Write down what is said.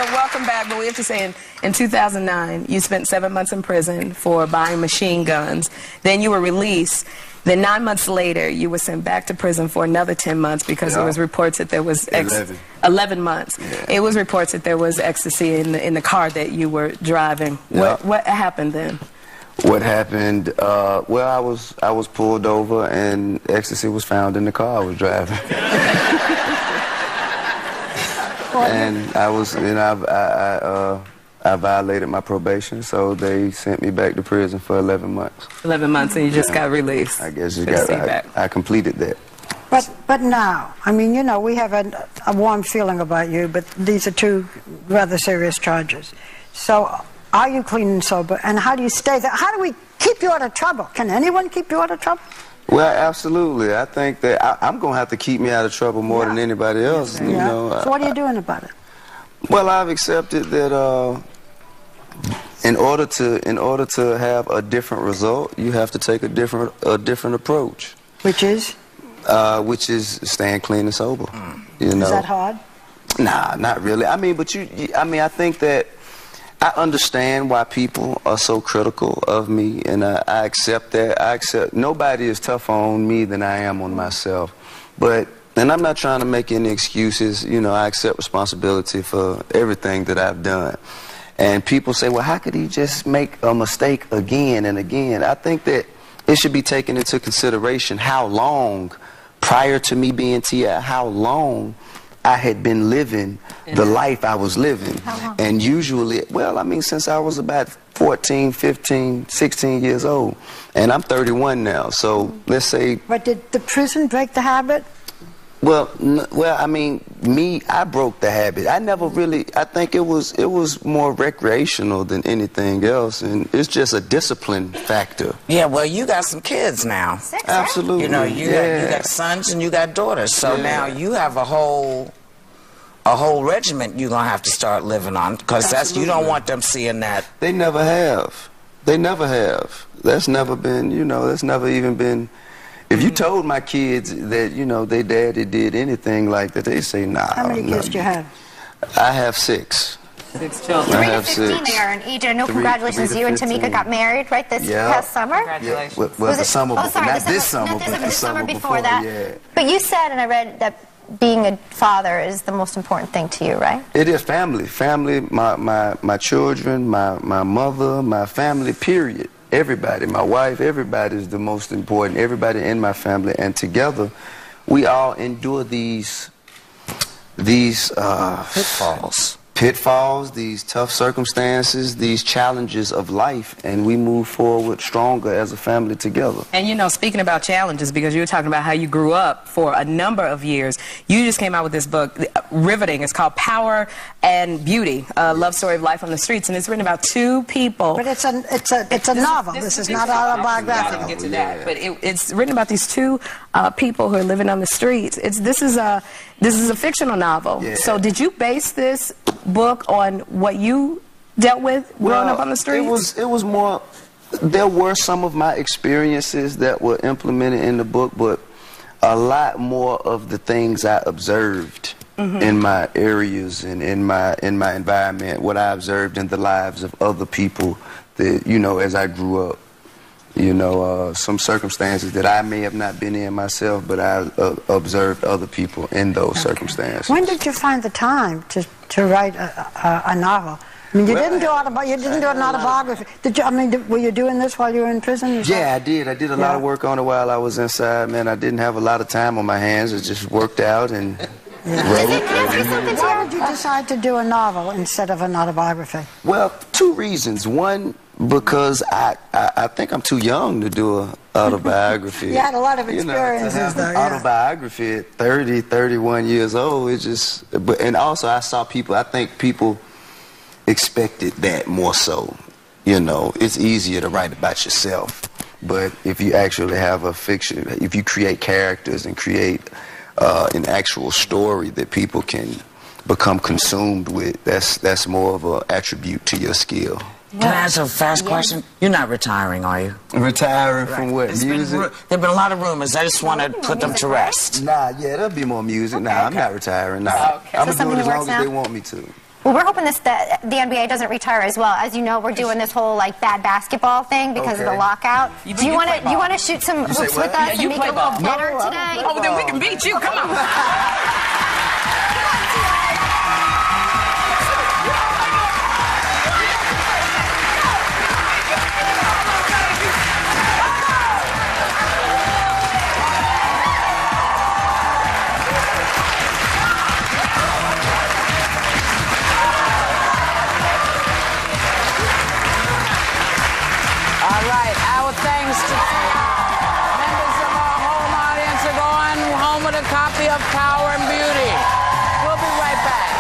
So welcome back. But we have to say, in 2009, you spent 7 months in prison for buying machine guns. Then you were released. Then 9 months later, you were sent back to prison for another 10 months because there was reports that there was 11 months. Yeah. It was reports that there was ecstasy in the car that you were driving. Yeah. What happened then? What happened? Well, I was pulled over and ecstasy was found in the car I was driving. And I was, you know, I violated my probation, so they sent me back to prison for 11 months. 11 months, and you just got released. I guess I completed that. But now, I mean, you know, we have a warm feeling about you, but these are two rather serious charges. So, are you clean and sober, and how do you stay there? How do we keep you out of trouble? Can anyone keep you out of trouble? Well, absolutely. I think that I'm going to have to keep me out of trouble more than anybody else. You know. So what are you doing about it? Well, I've accepted that in order to have a different result, you have to take a different approach. Which is? Which is staying clean and sober. You know. Is that hard? Nah, not really. I mean, but I think that I understand why people are so critical of me, and I accept that. Nobody is tougher on me than I am on myself. And I'm not trying to make any excuses. You know, I accept responsibility for everything that I've done. And people say, well, how could he just make a mistake again and again? I think that it should be taken into consideration how long, prior to me being T.I., how long I had been living the life I was living. And usually, well, I mean, since I was about 14, 15, 16 years old. And I'm 31 now, so let's say... But did the prison break the habit? Well, I mean, I broke the habit. I never really, I think it was more recreational than anything else, and it's just a discipline factor. Yeah, well, you got some kids now. 6, absolutely. You know, you got sons and you got daughters, so now you have a whole regiment you're gonna have to start living on, because you don't want them seeing that. They never have. They never have. That's never been, you know, that's never even been. If you told my kids that, you know, their daddy did anything like that, they say, nah. How many kids do you have? I have 6. 6 children. 3 to 15 they are in age. I know, congratulations, you and Tamika got married, right, this past summer? Congratulations. Yeah. Well, the summer before, not this summer, but the summer before that. Yeah. But you said, and I read, that being a father is the most important thing to you, right? It is family. Family, my children, my mother, my family, period. Everybody, my wife, everybody is the most important. Everybody in my family, and together, we all endure these pitfalls, these tough circumstances, these challenges of life, and we move forward stronger as a family together. And you know, speaking about challenges, because you were talking about how you grew up for a number of years, you just came out with this book, riveting. It's called Power and Beauty, a love story of life on the streets, and it's written about 2 people. But it's a novel. This is not autobiographical. Get to that, but it's written about these 2 people who are living on the streets. This is a fictional novel. Yeah. So did you base this book on what you dealt with growing up on the streets? It was more, there were some of my experiences that were implemented in the book, but a lot more of the things I observed in my areas and in my environment, what I observed in the lives of other people that, you know, as I grew up. You know, some circumstances that I may have not been in myself, but I observed other people in those circumstances. When did you find the time to write a novel? I mean, you didn't do an autobiography. Did you? I mean, were you doing this while you were in prison? Yeah, I did. I did a lot of work on it while I was inside. Man, I didn't have a lot of time on my hands. It just worked out and wrote. Why did you decide to do a novel instead of an autobiography? Well, 2 reasons. One, because I think I'm too young to do an autobiography. You had a lot of experiences, though. Autobiography at 30, 31 years old. And also I saw people. I think people expected that more so. You know, it's easier to write about yourself, but if you actually have a fiction, if you create characters and create an actual story that people can become consumed with, that's more of an attribute to your skill. Can I ask a fast question? You're not retiring, are you? Retiring from what? Music? There have been a lot of rumors. I just want to put them to rest. Nah, yeah, there'll be more music. Nah, I'm not retiring. Nah, I'm going to do it as long as they want me to. Well, we're hoping that the NBA doesn't retire as well. As you know, we're doing this whole like bad basketball thing because of the lockout. Do you want to shoot some hoops with us and make it a little better today? Oh, then we can beat you. Come on. All right, our thanks to members of our home audience are going home with a copy of Power and Beauty. We'll be right back.